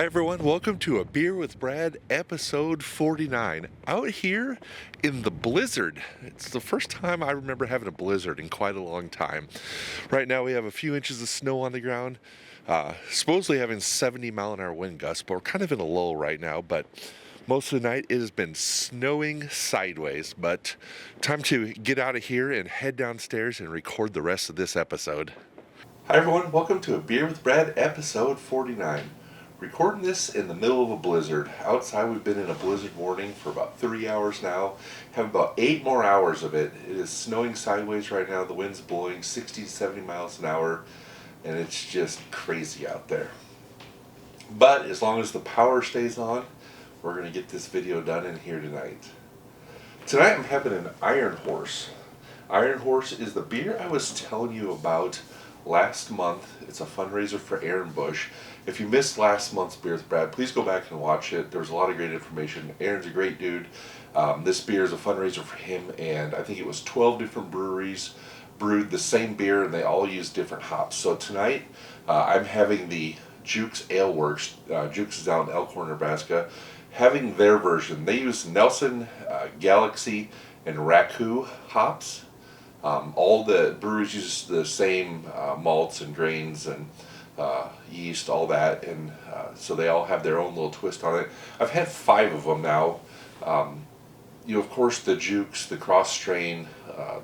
Hi everyone, welcome to A Beer with Brad, episode 49. Out here in the blizzard. It's the first time I remember having a blizzard in quite a long time. Right now we have a few inches of snow on the ground, supposedly having 70-mile-an-hour wind gusts, but we're kind of in a lull right now. But most of the night it has been snowing sideways, but time to get out of here and head downstairs and record the rest of this episode. Hi everyone, welcome to A Beer with Brad, episode 49. Recording this in the middle of a blizzard. Outside we've been in a blizzard warning for about 3 hours now. Have about 8 more hours of it. It is snowing sideways right now. The wind's blowing 60 to 70 miles an hour, and it's just crazy out there. But as long as the power stays on, we're going to get this video done in here tonight. Tonight I'm having an Iron Horse. Iron Horse is the beer I was telling you about last month. It's a fundraiser for Aaron Bush. If you missed last month's Beer with Brad, please go back and watch it. There's a lot of great information. Aaron's a great dude. This beer is a fundraiser for him, and I think it was 12 different breweries brewed the same beer, and they all use different hops. So tonight, I'm having the Jukes Ale Works. Jukes is out in Elkhorn, Nebraska. Having their version. They use Nelson, Galaxy, and Raku hops. All the breweries use the same malts and grains and yeast, all that, and so they all have their own little twist on it. I've had 5 of them now. Of course, the Jukes, the Cross Strain,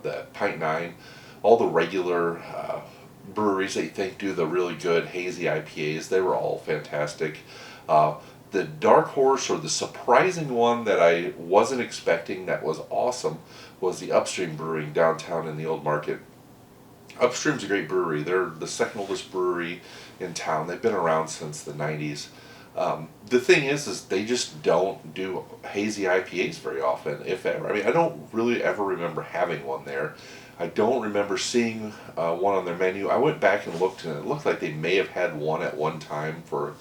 the Pint 9, all the regular breweries that you think do the really good hazy IPAs, they were all fantastic. The Dark Horse, or the surprising one that I wasn't expecting that was awesome, was the Upstream Brewing downtown in the Old Market. Upstream's a great brewery. They're the second oldest brewery in town. They've been around since the 90s. The thing is they just don't do hazy IPAs very often, if ever. I mean, I don't really ever remember having one there. I don't remember seeing one on their menu. I went back and looked, and it looked like they may have had one at one time for,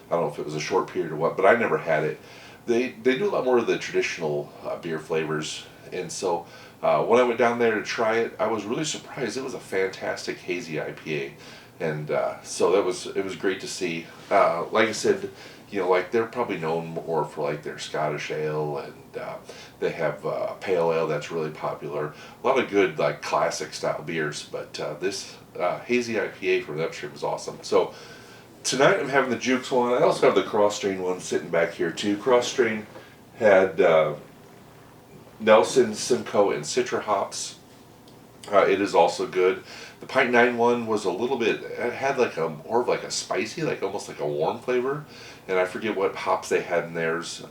I don't know if it was a short period or what, but I never had it. They do a lot more of the traditional beer flavors, and so when I went down there to try it, I was really surprised. It was a fantastic hazy IPA, and so it was great to see. Like I said, like they're probably known more for like their Scottish ale, and they have pale ale that's really popular. A lot of good like classic style beers, but this hazy IPA from the Upstream is awesome. So tonight I'm having the Jukes one. I also have the Cross Strain one sitting back here too. Cross Strain had Nelson, Simcoe, and Citra hops. It is also good. The Pint 9 one was a little bit, it had like more of like a spicy, like almost like a warm flavor, and I forget what hops they had in theirs.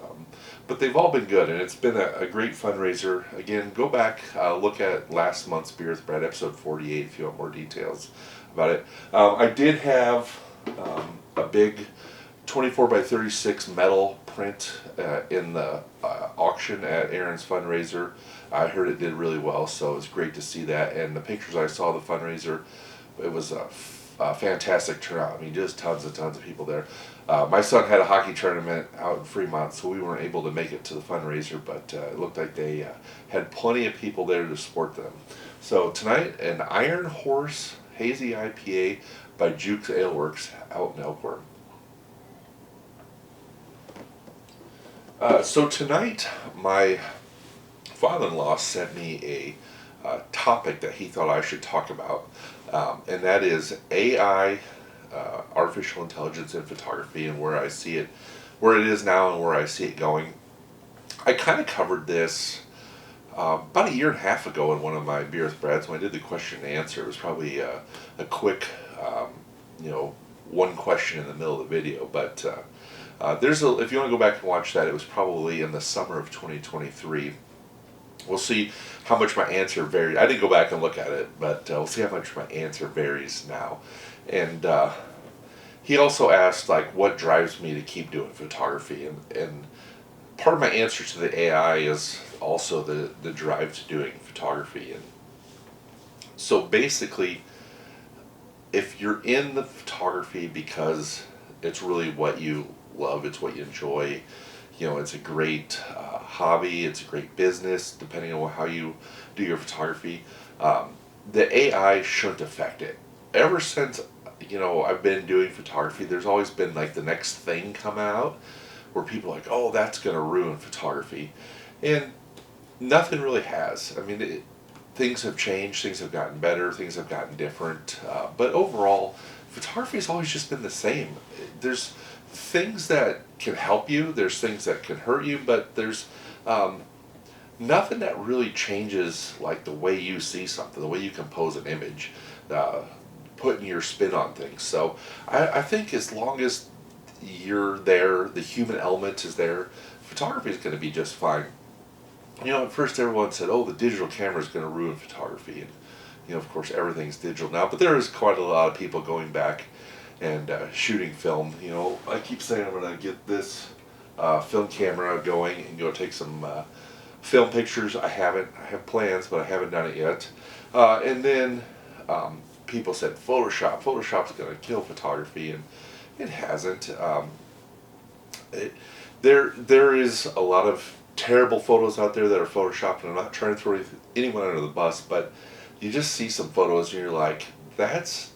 But they've all been good, and it's been a great fundraiser. Again, go back, look at last month's Beer with Brad, episode 48, if you want more details about it. I did have a big 24 by 36 metal print in the auction at Aaron's fundraiser. I heard it did really well, so it was great to see that. And the pictures I saw of the fundraiser, it was a fantastic turnout. I mean, just tons of people there. My son had a hockey tournament out in Fremont, so we weren't able to make it to the fundraiser, but it looked like they had plenty of people there to support them. So tonight, an Iron Horse Hazy IPA by Jukes Ale Works out in Elkhorn. So tonight, my father-in-law sent me a topic that he thought I should talk about, and that is AI, artificial intelligence in photography, and where I see it, where it is now and where I see it going. I kind of covered this about a year and a half ago in one of my Beer with Brads when I did the question and answer. It was probably a quick, one question in the middle of the video, but if you want to go back and watch that, it was probably in the summer of 2023. We'll see how much my answer varies. I didn't go back and look at it, but we'll see how much my answer varies now. And he also asked, like, what drives me to keep doing photography, and part of my answer to the AI is also the drive to doing photography. And so basically, if you're in the photography because it's really what you love, it's what you enjoy, it's a great hobby, it's a great business, depending on how you do your photography, the AI shouldn't affect it. Ever since I've been doing photography, there's always been like the next thing come out where people are like, oh, that's going to ruin photography. And nothing really has. I mean, things have changed, things have gotten better, things have gotten different. But overall, photography has always just been the same. There's things that can help you, there's things that can hurt you, but there's nothing that really changes like the way you see something, the way you compose an image, uh, putting your spin on things. So I think as long as you're there, the human element is there, photography is going to be just fine. At first everyone said, "Oh, the digital camera is going to ruin photography," and of course, everything's digital now. But there is quite a lot of people going back and shooting film. I keep saying I'm going to get this film camera going and go take some film pictures. I haven't. I have plans, but I haven't done it yet. And then people said Photoshop. Photoshop's going to kill photography, and it hasn't. It, there is a lot of terrible photos out there that are photoshopped, and I'm not trying to throw anyone under the bus, but you just see some photos and you're like, that's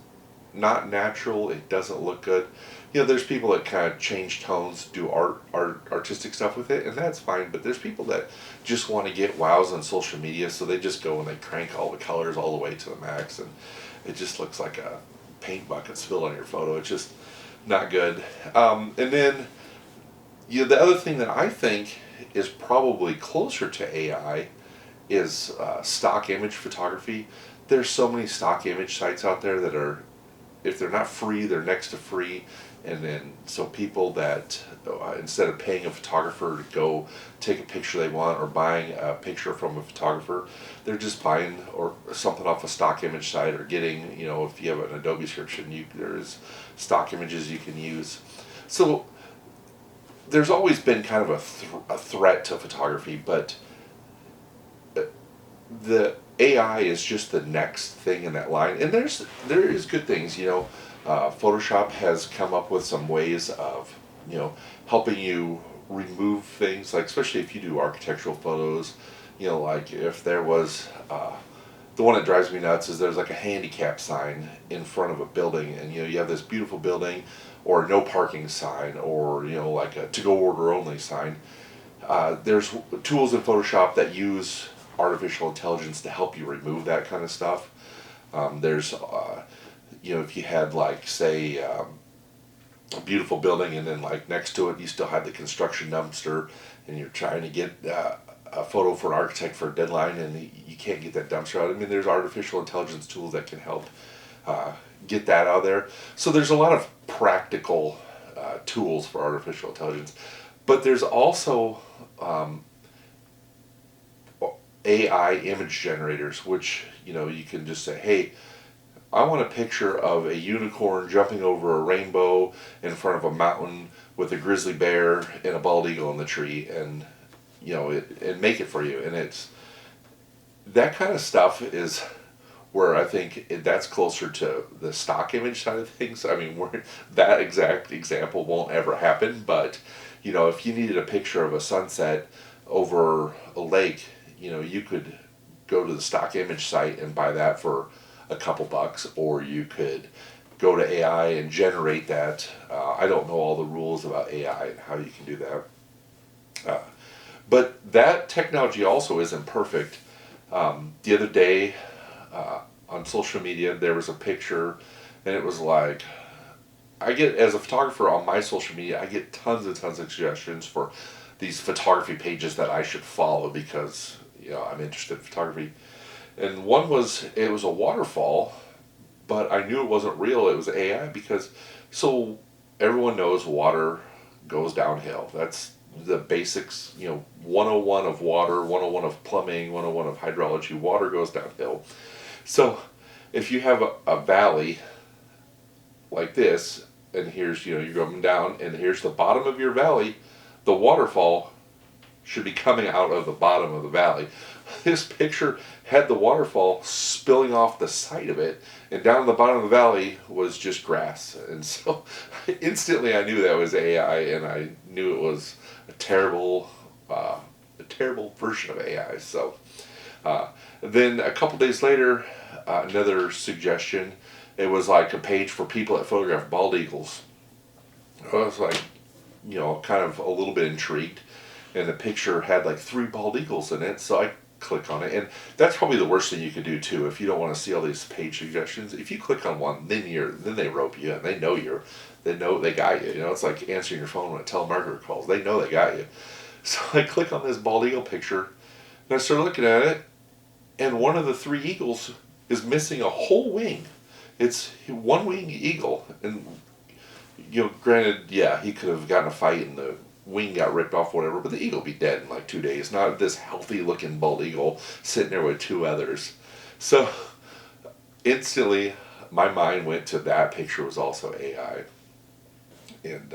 not natural. It doesn't look good. There's people that kind of change tones, do artistic stuff with it, and that's fine. But there's people that just want to get wows on social media, so they just go and they crank all the colors all the way to the max, and it just looks like a paint bucket spilled on your photo. It's just not good. And then the other thing that I think is probably closer to AI is stock image photography. There's so many stock image sites out there that are, if they're not free, they're next to free. And then so people that instead of paying a photographer to go take a picture they want or buying a picture from a photographer, they're just buying or something off a stock image site or getting, if you have an Adobe subscription, there's stock images you can use. So there's always been kind of a threat to photography, but the AI is just the next thing in that line. And there is good things. Photoshop has come up with some ways of helping you remove things, like especially if you do architectural photos. Like if there was the one that drives me nuts is there's like a handicap sign in front of a building, and you have this beautiful building, or no parking sign, or like a to-go order only sign. There's tools in Photoshop that use artificial intelligence to help you remove that kind of stuff. There's if you had like say a beautiful building and then like next to it you still had the construction dumpster, and you're trying to get a photo for an architect for a deadline, and you can't get that dumpster out. I mean, there's artificial intelligence tools that can help get that out of there. So there's a lot of practical tools for artificial intelligence, but there's also AI image generators, which you can just say, hey, I want a picture of a unicorn jumping over a rainbow in front of a mountain with a grizzly bear and a bald eagle in the tree, and and make it for you. And it's that kind of stuff is where I think that's closer to the stock image side of things. I mean, where that exact example won't ever happen, but if you needed a picture of a sunset over a lake, you could go to the stock image site and buy that for a couple bucks, or you could go to AI and generate that. I don't know all the rules about AI and how you can do that. But that technology also isn't perfect. The other day on social media, there was a picture, and it was like, as a photographer on my social media, I get tons and tons of suggestions for these photography pages that I should follow because I'm interested in photography. And it was a waterfall, but I knew it wasn't real. It was AI because, so everyone knows water goes downhill. That's the basics, 101 of water, 101 of plumbing, 101 of hydrology. Water goes downhill. So if you have a valley like this, and here's, you're going down, and here's the bottom of your valley, the waterfall should be coming out of the bottom of the valley. This picture had the waterfall spilling off the side of it, and down at the bottom of the valley was just grass. And so instantly I knew that was AI, and I knew it was a terrible version of AI. So then a couple days later, another suggestion It was like a page for people that photograph bald eagles. I was like, kind of a little bit intrigued, and the picture had like 3 bald eagles in it, so I click on it, and that's probably the worst thing you could do too if you don't want to see all these page suggestions. If you click on one, then they rope you, and they got you. It's like answering your phone when a telemarketer calls. They know they got you. So I click on this bald eagle picture, and I start looking at it, and one of the 3 eagles is missing a whole wing. It's one wing eagle, and granted, yeah, he could have gotten a fight and the wing got ripped off, whatever, but the eagle would be dead in like 2 days. Not this healthy looking bald eagle sitting there with 2 others. So instantly, my mind went to that picture was also AI, and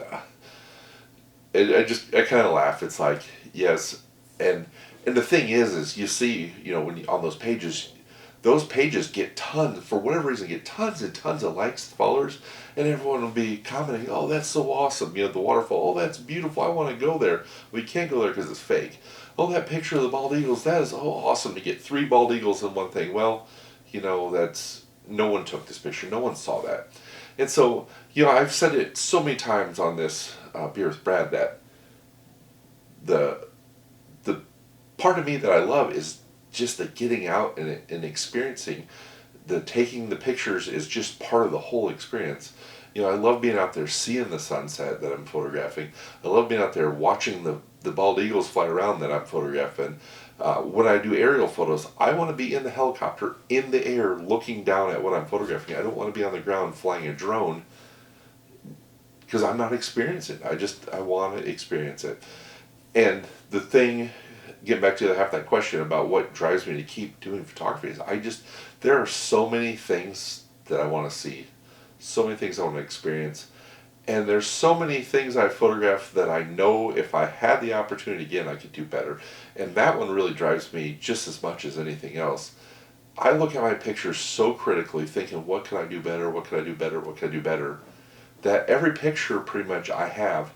I kind of laugh. It's like, yes, and the thing is you see, when on those pages get tons, for whatever reason, get tons and tons of likes, followers, and everyone will be commenting, oh, that's so awesome, the waterfall, oh, that's beautiful, I want to go there. We can't go there because it's fake. Oh, that picture of the bald eagles, that is awesome to get 3 bald eagles in one thing. Well, that's, no one took this picture, no one saw that. And so, I've said it so many times on this Beer with Brad that the part of me that I love is just the getting out and experiencing. The taking the pictures is just part of the whole experience. I love being out there seeing the sunset that I'm photographing. I love being out there watching the bald eagles fly around that I'm photographing. When I do aerial photos, I want to be in the helicopter in the air looking down at what I'm photographing. I don't want to be on the ground flying a drone because I'm not experiencing it. I want to experience it. And the thing, getting back to half that question about what drives me to keep doing photography, is there are so many things that I want to see, so many things I want to experience, and there's so many things I photograph that I know if I had the opportunity again I could do better. And that one really drives me just as much as anything else. I look at my pictures so critically, thinking, what can I do better, what can I do better, what can I do better, that every picture pretty much I have,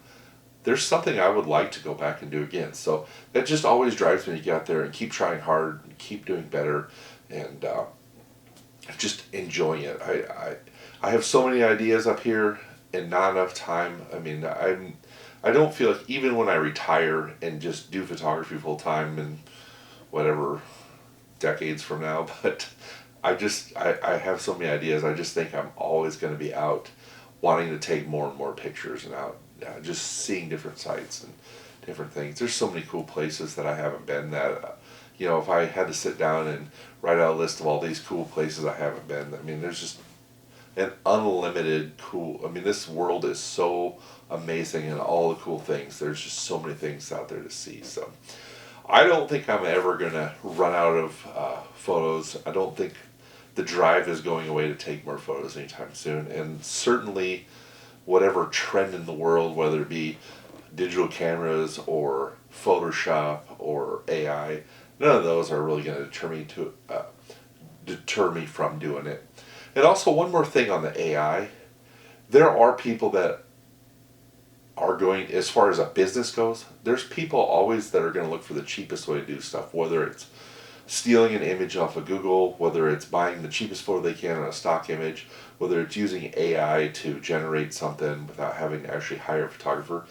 there's something I would like to go back and do again. So that just always drives me to get out there and keep trying hard, and keep doing better, and just enjoying it. I have so many ideas up here and not enough time. I mean, I don't feel like even when I retire and just do photography full time and whatever decades from now, but I have so many ideas. I just think I'm always going to be out wanting to take more and more pictures and out just seeing different sites and different things. There's so many cool places that I haven't been that, if I had to sit down and write out a list of all these cool places I haven't been, I mean, there's just an unlimited cool, I mean, this world is so amazing and all the cool things. There's just so many things out there to see. So I don't think I'm ever going to run out of photos. I don't think the drive is going away to take more photos anytime soon. And certainly whatever trend in the world, whether it be digital cameras or Photoshop or AI, none of those are really going to deter me from doing it. And also, one more thing on the AI, there are people that are going, as far as a business goes, there's people always that are going to look for the cheapest way to do stuff, whether it's stealing an image off of Google, whether it's buying the cheapest photo they can on a stock image, whether it's using AI to generate something without having to actually hire a photographer.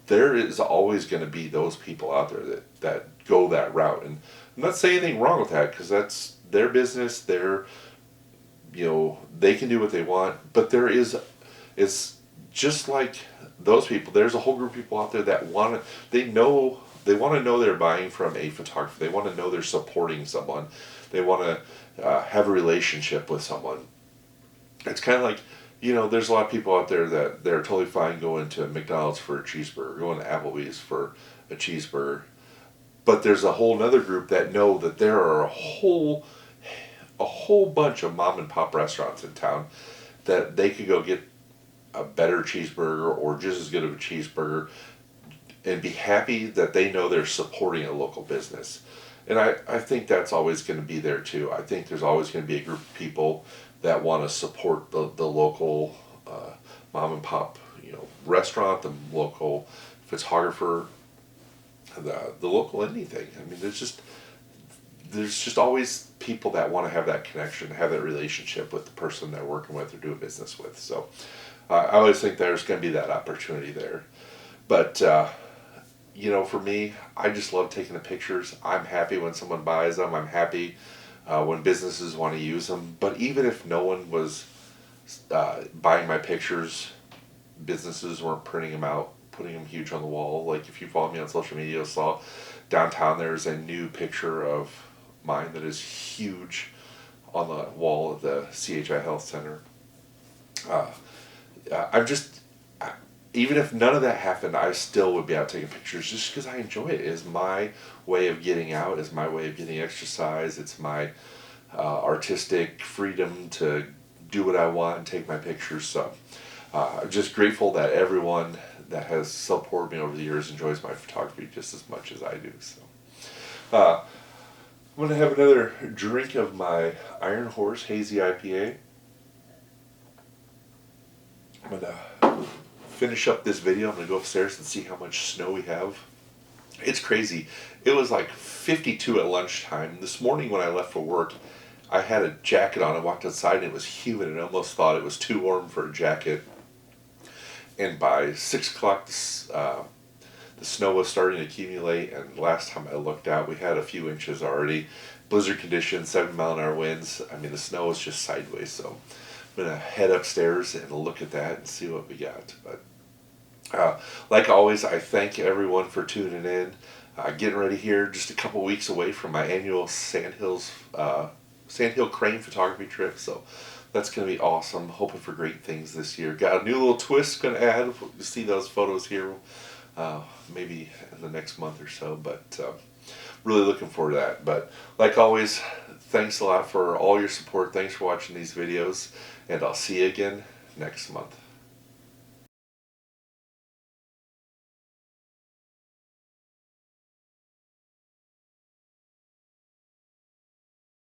There is always going to be those people out there that go that route. And I'm not saying anything wrong with that, because that's their business. They can do what they want. But it's just like those people. There's a whole group of people out there that want to know they're buying from a photographer. They want to know they're supporting someone. They want to have a relationship with someone. It's kind of like, there's a lot of people out there that they're totally fine going to McDonald's for a cheeseburger, going to Applebee's for a cheeseburger. But there's a whole other group that know that there are a whole bunch of mom and pop restaurants in town that they could go get a better cheeseburger or just as good of a cheeseburger and be happy that they know they're supporting a local business. And I think that's always going to be there too. I think there's always going to be a group of people that want to support the local mom and pop restaurant, the local photographer, the local anything. I mean, there's just always people that want to have that connection, have that relationship with the person they're working with or doing business with. So I always think there's going to be that opportunity there. But for me, I just love taking the pictures. I'm happy when someone buys them. I'm happy when businesses want to use them. But even if no one was buying my pictures, businesses weren't printing them out, putting them huge on the wall. Like if you follow me on social media, you saw downtown there's a new picture of mine that is huge on the wall of the CHI Health Center. I'm just, even if none of that happened, I still would be out taking pictures just because I enjoy it. It is my way of getting out, it's my way of getting exercise, it's my artistic freedom to do what I want and take my pictures. So I'm just grateful that everyone that has supported me over the years enjoys my photography just as much as I do. So I'm going to have another drink of my Iron Horse Hazy IPA. I'm going to finish up this video. I'm going to go upstairs and see how much snow we have. It's crazy. It was like 52 at lunchtime. This morning when I left for work, I had a jacket on. I walked outside and it was humid and I almost thought it was too warm for a jacket. And by 6 o'clock, the snow was starting to accumulate, and last time I looked out, we had a few inches already. Blizzard conditions, 7-mile-an-hour winds. I mean, the snow was just sideways, so I'm going to head upstairs and look at that and see what we got. But like always, I thank everyone for tuning in. Getting ready here, just a couple weeks away from my annual Sandhill Crane photography trip, so that's going to be awesome. Hoping for great things this year. Got a new little twist going to add. You'll see those photos here maybe in the next month or so, but really looking forward to that. But like always, thanks a lot for all your support. Thanks for watching these videos, and I'll see you again next month.